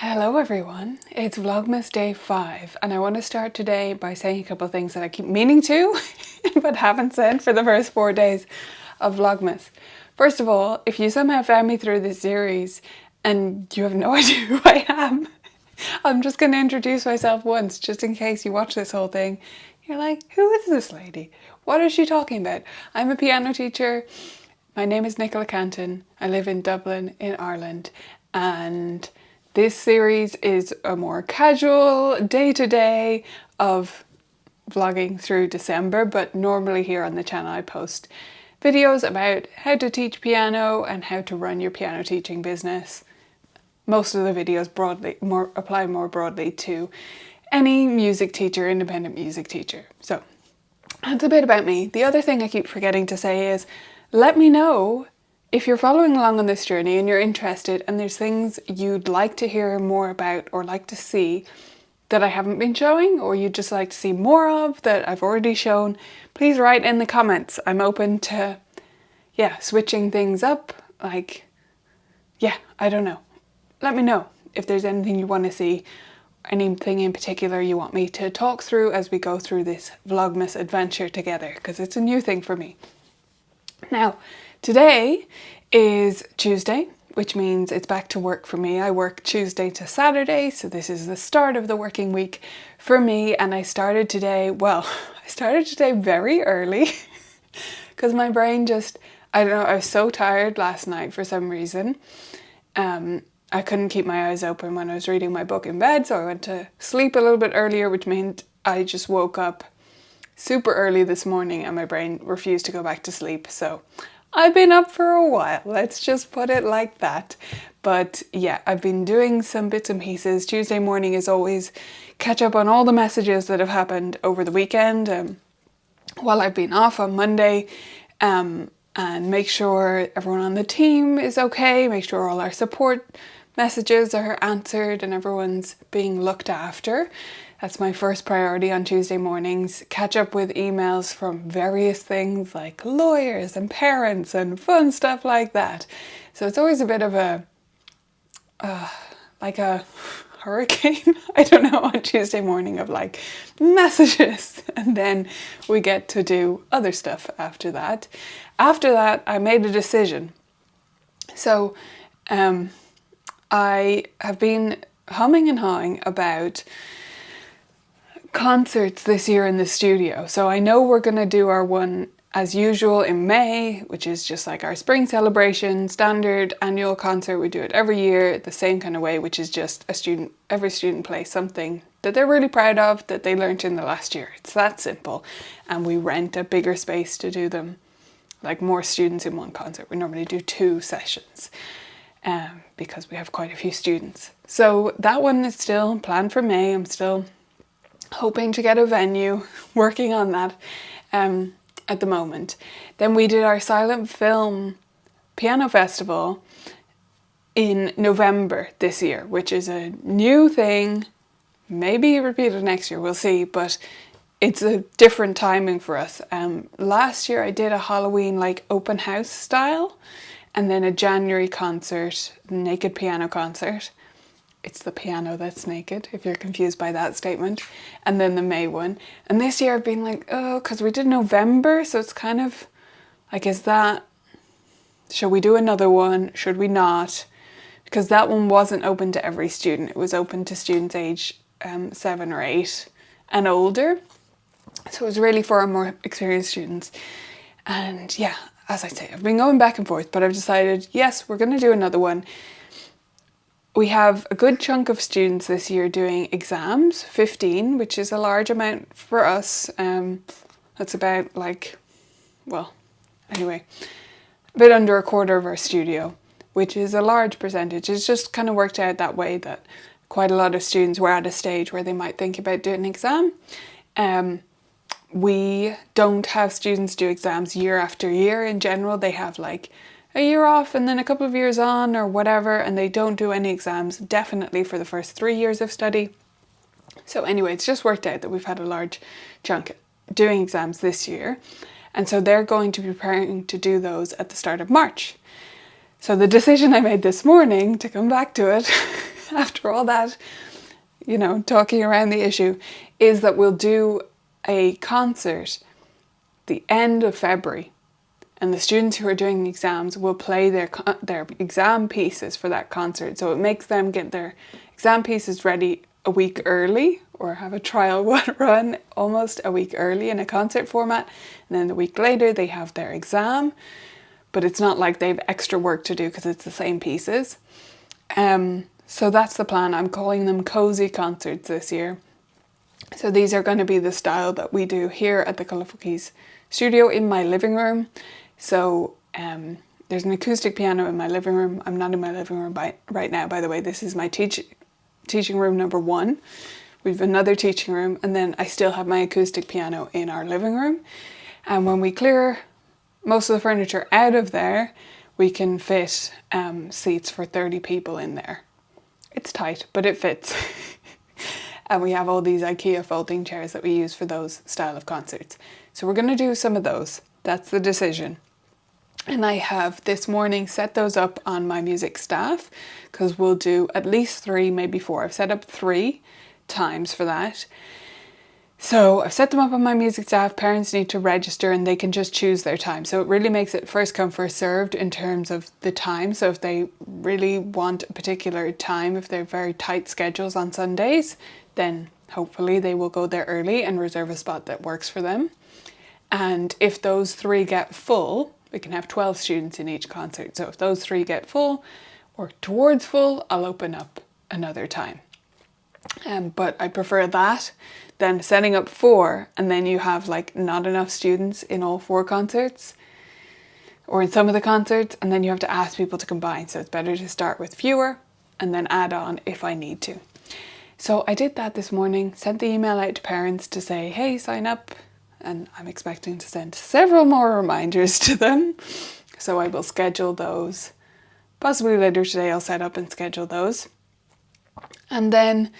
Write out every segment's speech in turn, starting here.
Hello everyone, it's Vlogmas day 5 and I want to start today by saying a couple of things that I keep meaning to but haven't said for the first 4 days of Vlogmas. First of all, if you somehow found me through this series and you have no idea who I am, I'm just going to introduce myself once just in case you watch this whole thing. You're like, who is this lady? What is she talking about? I'm a piano teacher. My name is Nicola Canton. I live in Dublin in Ireland and this series is a more casual day-to-day of vlogging through December, but normally here on the channel I post videos about how to teach piano and how to run your piano teaching business. Most of the videos apply more broadly to any music teacher, independent music teacher. So that's a bit about me. The other thing I keep forgetting to say is let me know if you're following along on this journey and you're interested and there's things you'd like to hear more about or like to see that I haven't been showing or you'd just like to see more of that I've already shown, please write in the comments. I'm open to, switching things up. I don't know. Let me know if there's anything you want to see, anything in particular you want me to talk through as we go through this Vlogmas adventure together, because it's a new thing for me. Now, today is Tuesday, which means it's back to work for me. I work Tuesday to Saturday, so this is the start of the working week for me. And I started today very early because my brain just, I don't know, I was so tired last night for some reason. I couldn't keep my eyes open when I was reading my book in bed, so I went to sleep a little bit earlier, which meant I just woke up super early this morning and my brain refused to go back to sleep. So I've been up for a while, let's just put it like that. But yeah, I've been doing some bits and pieces. Tuesday morning is always catch up on all the messages that have happened over the weekend while I've been off on Monday, and make sure everyone on the team is okay, make sure all our support messages are answered and everyone's being looked after. That's my first priority on Tuesday mornings. Catch up with emails from various things like lawyers and parents and fun stuff like that. So it's always a bit of a hurricane, I don't know, on Tuesday morning of like messages. And then we get to do other stuff after that. After that, I made a decision. So I have been humming and hawing about concerts this year in the studio. So I know we're going to do our one as usual in May, which is just like our spring celebration, standard annual concert. We do it every year the same kind of way, which is just every student plays something that they're really proud of that they learned in the last year. It's that simple. And we rent a bigger space to do them, like more students in one concert. We normally do 2 sessions because we have quite a few students. So that one is still planned for May. I'm still hoping to get a venue, working on that at the moment. Then we did our silent film piano festival in November this year, which is a new thing, maybe repeated next year, we'll see, but it's a different timing for us. Last year I did a Halloween like open house style and then a January concert, naked piano concert. It's the piano that's naked, if you're confused by that statement. And then the May one. And this year I've been like, because we did November, so it's kind of like, should we do another one? Should we not? Because that one wasn't open to every student. It was open to students age 7 or 8 and older. So it was really for our more experienced students. And yeah, as I say, I've been going back and forth, but I've decided, yes, we're going to do another one. We have a good chunk of students this year doing exams, 15, which is a large amount for us. That's about a bit under a quarter of our studio, which is a large percentage. It's just kind of worked out that way that quite a lot of students were at a stage where they might think about doing an exam. We don't have students do exams year after year. In general, they have like a year off and then a couple of years on or whatever, and they don't do any exams definitely for the first 3 years of study. So anyway, it's just worked out that we've had a large chunk doing exams this year, and so they're going to be preparing to do those at the start of March. So the decision I made this morning, to come back to it, after all that, you know, talking around the issue, is that we'll do a concert the end of February, and the students who are doing exams will play their exam pieces for that concert. So it makes them get their exam pieces ready a week early, or have a trial run almost a week early in a concert format, and then the week later they have their exam, but it's not like they've extra work to do because it's the same pieces. So that's the plan. I'm calling them cozy concerts this year. So these are going to be the style that we do here at the Colourful Keys studio in my living room. So there's an acoustic piano in my living room. I'm not in my living room right now, by the way. This is my teaching room number 1. We've another teaching room, and then I still have my acoustic piano in our living room. And when we clear most of the furniture out of there, we can fit seats for 30 people in there. It's tight, but it fits. And we have all these IKEA folding chairs that we use for those style of concerts. So we're going to do some of those. That's the decision. And I have this morning set those up on my music staff, because we'll do at least 3, maybe 4. I've set up 3 times for that. So I've set them up on my music staff. Parents need to register and they can just choose their time. So it really makes it first come, first served in terms of the time. So if they really want a particular time, if they're very tight schedules on Sundays, then hopefully they will go there early and reserve a spot that works for them. And if those 3 get full, we can have 12 students in each concert. So if those 3 get full or towards full, I'll open up another time. But I prefer that than setting up 4 and then you have like not enough students in all 4 concerts, or in some of the concerts, and then you have to ask people to combine. So it's better to start with fewer and then add on if I need to. So I did that this morning, sent the email out to parents to say, hey, sign up. And I'm expecting to send several more reminders to them. So I will schedule those. Possibly later today I'll set up and schedule those. And then,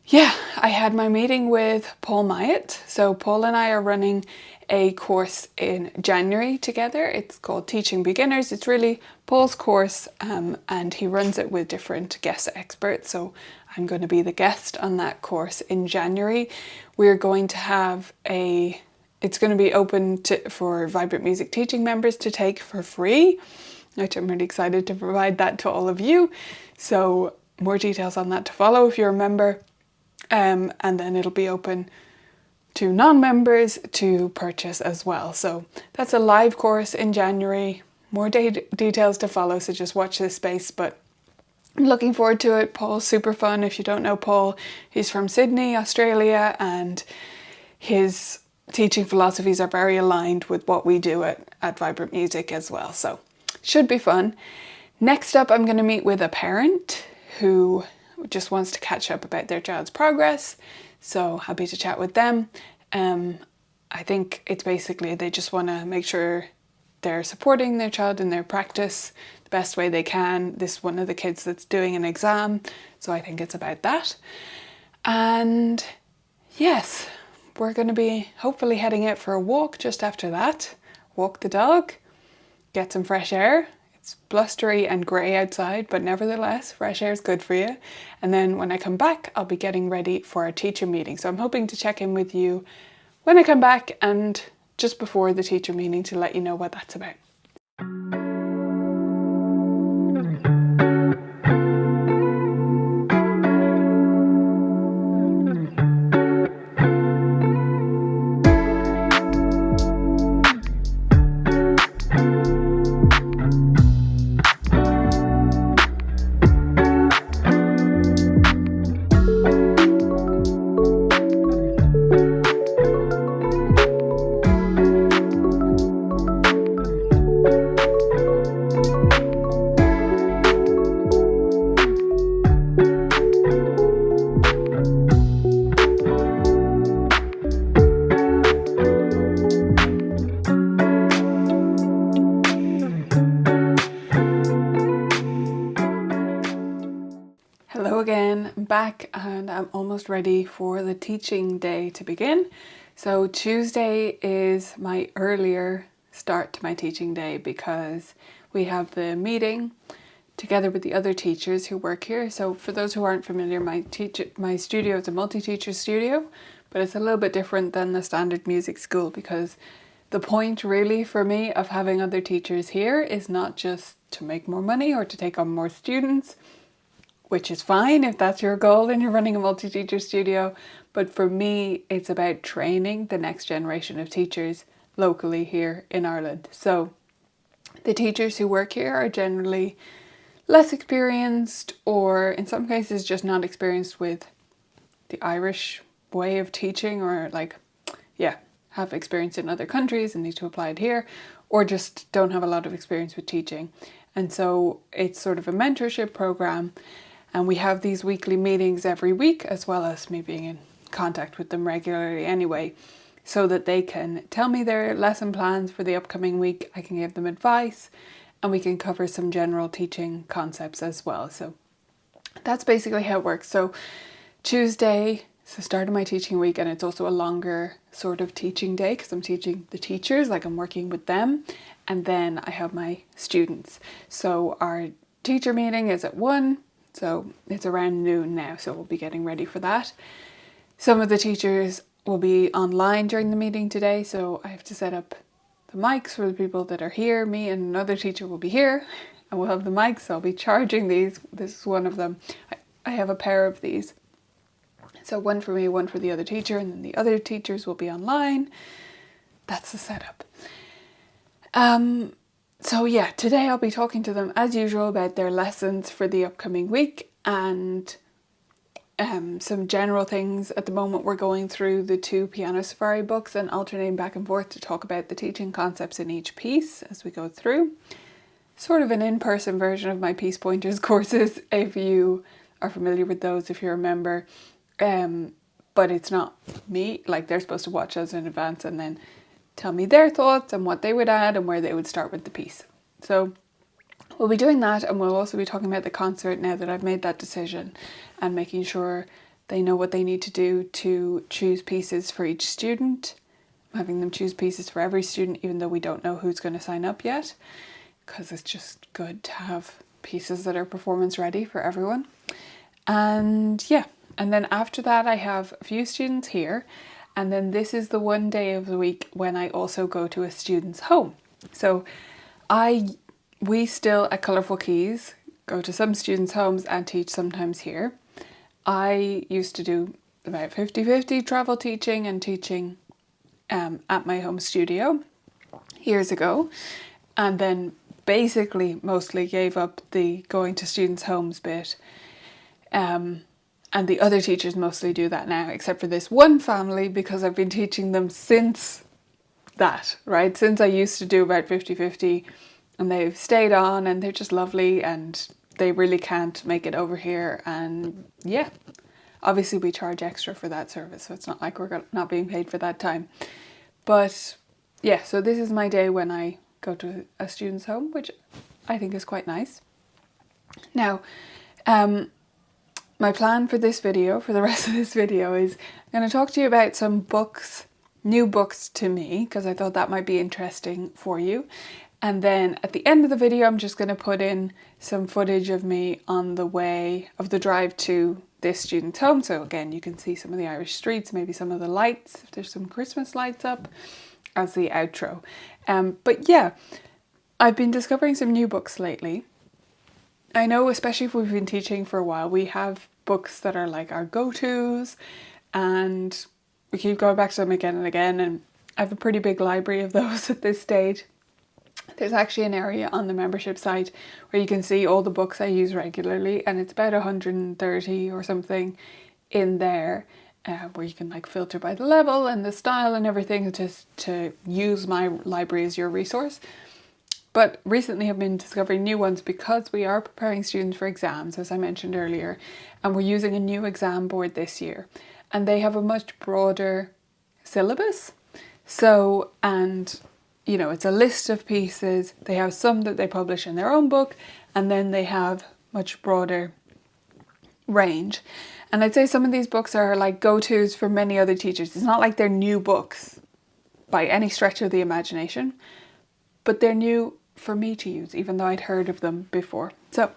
yeah, I had my meeting with Paul Myatt. So Paul and I are running a course in January together. It's called Teaching Beginners. It's really Paul's course, and he runs it with different guest experts. So I'm going to be the guest on that course in January. We're going to have it's going to be open for Vibrant Music teaching members to take for free, which I'm really excited to provide that to all of you. So more details on that to follow if you're a member. And then it'll be open to non-members to purchase as well. So that's a live course in January. More details to follow, so just watch this space. But I'm looking forward to it. Paul's super fun. If you don't know Paul, he's from Sydney, Australia, and his teaching philosophies are very aligned with what we do at Vibrant Music as well. So should be fun. Next up, I'm going to meet with a parent who just wants to catch up about their child's progress. So happy to chat with them. I think it's basically they just want to make sure they're supporting their child in their practice the best way they can. This is one of the kids that's doing an exam, so I think it's about that. And yes, we're going to be hopefully heading out for a walk just after that. Walk the dog, get some fresh air. It's blustery and grey outside, but nevertheless, fresh air is good for you. And then when I come back, I'll be getting ready for a teacher meeting. So I'm hoping to check in with you when I come back and just before the teacher meeting to let you know what that's about. Hello again, I'm back and I'm almost ready for the teaching day to begin. So Tuesday is my earlier start to my teaching day because we have the meeting together with the other teachers who work here. So for those who aren't familiar, my studio is a multi-teacher studio, but it's a little bit different than the standard music school, because the point really for me of having other teachers here is not just to make more money or to take on more students, which is fine if that's your goal and you're running a multi-teacher studio. But for me, it's about training the next generation of teachers locally here in Ireland. So the teachers who work here are generally less experienced, or in some cases just not experienced with the Irish way of teaching, or have experience in other countries and need to apply it here, or just don't have a lot of experience with teaching. And so it's sort of a mentorship program, and we have these weekly meetings every week, as well as me being in contact with them regularly anyway, so that they can tell me their lesson plans for the upcoming week. I can give them advice, and we can cover some general teaching concepts as well. So that's basically how it works. So Tuesday is the start of my teaching week, and it's also a longer sort of teaching day because I'm teaching the teachers, like I'm working with them, and then I have my students. So our teacher meeting is at 1, so it's around noon now, so we'll be getting ready for that. Some of the teachers will be online during the meeting today, so I have to set up the mics for the people that are here. Me and another teacher will be here, and we'll have the mics, so I'll be charging these. This is one of them. I have a pair of these. So one for me, one for the other teacher, and then the other teachers will be online. That's the setup. So yeah, today I'll be talking to them as usual about their lessons for the upcoming week, and some general things. At the moment we're going through the 2 Piano Safari books and alternating back and forth to talk about the teaching concepts in each piece as we go through. Sort of an in-person version of my Peace Pointers courses, if you are familiar with those, if you're a member. But it's not me, like they're supposed to watch us in advance and then tell me their thoughts and what they would add and where they would start with the piece. So we'll be doing that, and we'll also be talking about the concert now that I've made that decision, and making sure they know what they need to do to choose pieces for each student. I'm having them choose pieces for every student, even though we don't know who's going to sign up yet, because it's just good to have pieces that are performance ready for everyone. And yeah, and then after that I have a few students here, and then this is the one day of the week when I also go to a student's home. So we still at Colourful Keys go to some students' homes and teach sometimes here. I used to do about 50-50 travel teaching and teaching at my home studio years ago, and then basically mostly gave up the going to students' homes bit. And the other teachers mostly do that now, except for this one family, because I've been teaching them since that, right? Since I used to do about 50-50, and they've stayed on, and they're just lovely, and they really can't make it over here. And yeah, obviously we charge extra for that service, so it's not like we're not being paid for that time. But yeah, so this is my day when I go to a student's home, which I think is quite nice. Now, my plan for this video, for the rest of this video, is I'm going to talk to you about some books, new books to me, because I thought that might be interesting for you. And then at the end of the video, I'm just going to put in some footage of me on the way of the drive to this student's home. So again, you can see some of the Irish streets, maybe some of the lights, if there's some Christmas lights up, as the outro. But yeah, I've been discovering some new books lately. I know, especially if we've been teaching for a while, we have books that are like our go-tos, and we keep going back to them again and again, and I have a pretty big library of those at this stage. There's actually an area on the membership site where you can see all the books I use regularly, and it's about 130 or something in there, where you can like filter by the level and the style and everything, just to use my library as your resource. But recently I've been discovering new ones because we are preparing students for exams, as I mentioned earlier, and we're using a new exam board this year, and they have a much broader syllabus. So, and you know, it's a list of pieces. They have some that they publish in their own book, and then they have much broader range. And I'd say some of these books are like go-tos for many other teachers. It's not like they're new books by any stretch of the imagination, but they're new for me to use, even though I'd heard of them before. So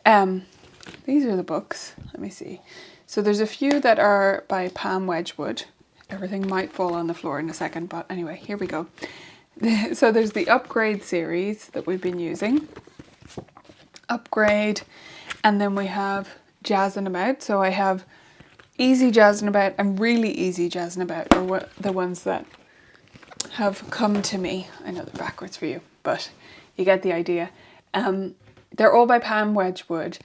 These are the books. Let me see. So there's a few that are by Pam Wedgwood. Everything might fall on the floor in a second, but anyway, here we go. So there's the Upgrade series that we've been using. Upgrade, and then we have Jazzin' About. So I have Easy Jazzin' About and Really Easy Jazzin' About are what the ones that have come to me. I know they're backwards for you, but you get the idea. They're all by Pam Wedgwood,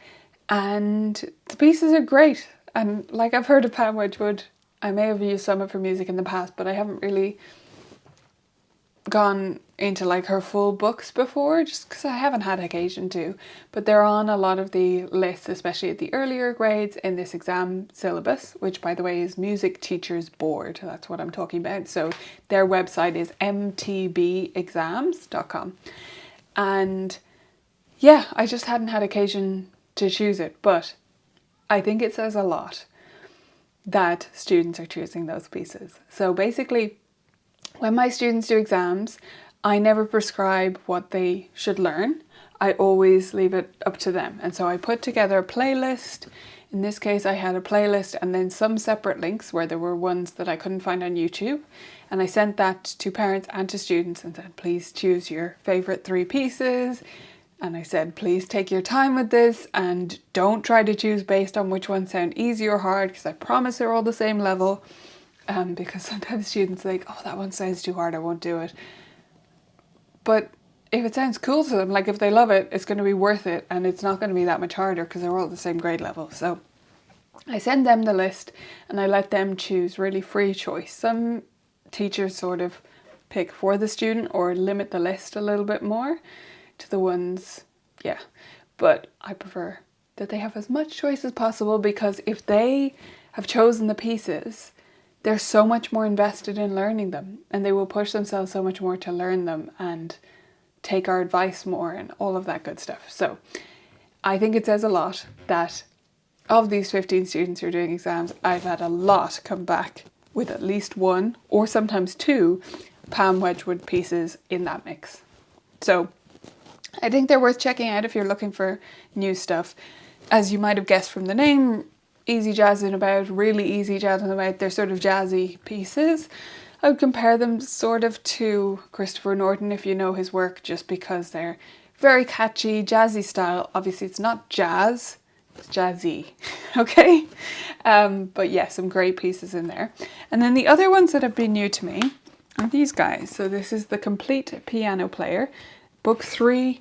and the pieces are great. And like, I've heard of Pam Wedgwood. I may have used some of her music in the past, but I haven't really gone into like her full books before, just because I haven't had occasion to. But they're on a lot of the lists, especially at the earlier grades in this exam syllabus, which by the way is Music Teachers Board. That's what I'm talking about. So their website is mtbexams.com. And yeah, I just hadn't had occasion to choose it, but I think it says a lot that students are choosing those pieces. So basically, when my students do exams, I never prescribe what they should learn. I always leave it up to them. And so I put together a playlist. In this case, I had a playlist and then some separate links where there were ones that I couldn't find on YouTube. And I sent that to parents and to students and said, please choose your favorite 3 pieces. And I said, please take your time with this and don't try to choose based on which ones sound easy or hard, because I promise they're all the same level. Because sometimes students think, oh, that one sounds too hard, I won't do it. But if it sounds cool to them, like if they love it, it's going to be worth it, and it's not going to be that much harder because they're all the same grade level. So I send them the list and I let them choose, really free choice. Some teachers sort of pick for the student or limit the list a little bit more to the ones, yeah. But I prefer that they have as much choice as possible, because if they have chosen the pieces, they're so much more invested in learning them, and they will push themselves so much more to learn them and take our advice more and all of that good stuff. So I think it says a lot that of these 15 students who are doing exams, I've had a lot come back with at least 1 or sometimes 2 Pam Wedgwood pieces in that mix. So I think they're worth checking out if you're looking for new stuff. As you might have guessed from the name, Easy Jazzin' About, Really Easy Jazzin' About, they're sort of jazzy pieces. I would compare them sort of to Christopher Norton if you know his work, just because they're very catchy, jazzy style. Obviously it's not jazz, it's jazzy, okay? But yeah, some great pieces in there. And then the other ones that have been new to me are these guys. So this is the Complete Piano Player. Book 3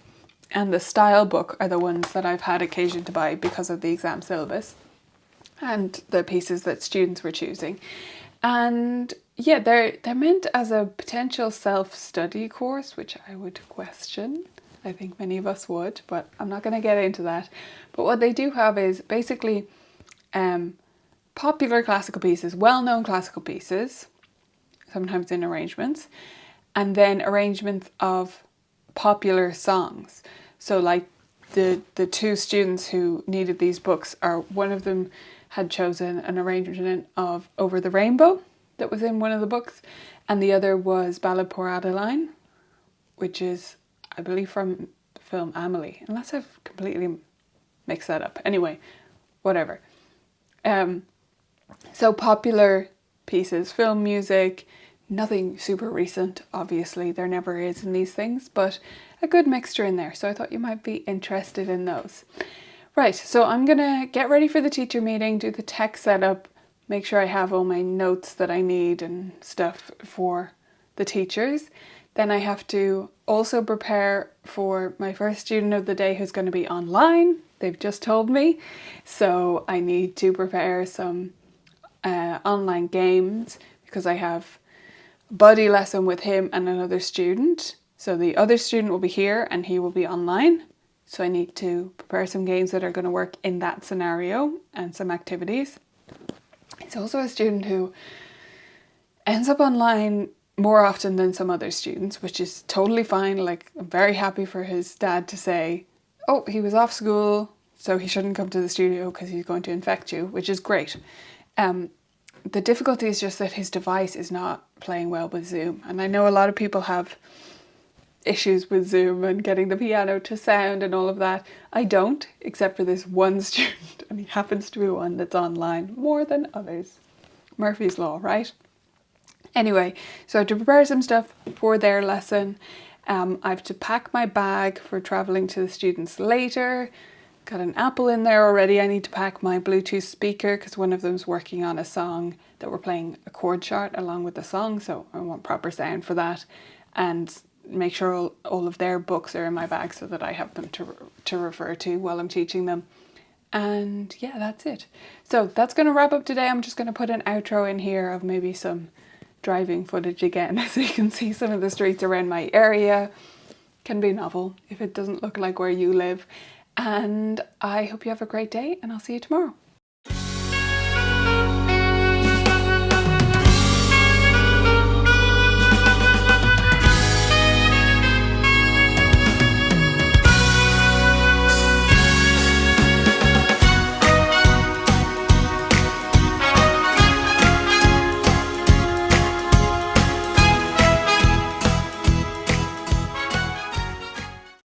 and the Style book are the ones that I've had occasion to buy because of the exam syllabus and the pieces that students were choosing. And yeah, they're meant as a potential self-study course, which I would question. I think many of us would, but I'm not going to get into that. But what they do have is basically popular classical pieces, well-known classical pieces, sometimes in arrangements, and then arrangements of popular songs. So like the 2 students who needed these books, are one of them had chosen an arrangement of Over the Rainbow that was in one of the books, and the other was Ballad Pour Adeline, which is, I believe, from the film Amelie, unless I've completely mixed that up. Anyway, whatever. So popular pieces, film music, nothing super recent, obviously, there never is in these things, but a good mixture in there. So I thought you might be interested in those. Right, so I'm gonna get ready for the teacher meeting, do the tech setup, make sure I have all my notes that I need and stuff for the teachers. Then I have to also prepare for my first student of the day who's going to be online. They've just told me. So I need to prepare some online games, because I have a buddy lesson with him and another student. So the other student will be here and he will be online. So I need to prepare some games that are going to work in that scenario and some activities. He's also a student who ends up online more often than some other students, which is totally fine. Like, I'm very happy for his dad to say, oh, he was off school, so he shouldn't come to the studio because he's going to infect you, which is great. The difficulty is just that his device is not playing well with Zoom. And I know a lot of people have issues with Zoom and getting the piano to sound and all of that. I don't, except for this one student, and he happens to be one that's online more than others. Murphy's Law, right? Anyway, so I have to prepare some stuff for their lesson. I have to pack my bag for traveling to the students later. Got an apple in there already. I need to pack my Bluetooth speaker because one of them's working on a song that we're playing a chord chart along with the song, so I want proper sound for that. And make sure all of their books are in my bag so that I have them to refer to while I'm teaching them. And yeah, that's it. So that's going to wrap up today. I'm just going to put an outro in here of maybe some driving footage again so you can see some of the streets around my area. Can be novel if it doesn't look like where you live. And I hope you have a great day, and I'll see you tomorrow.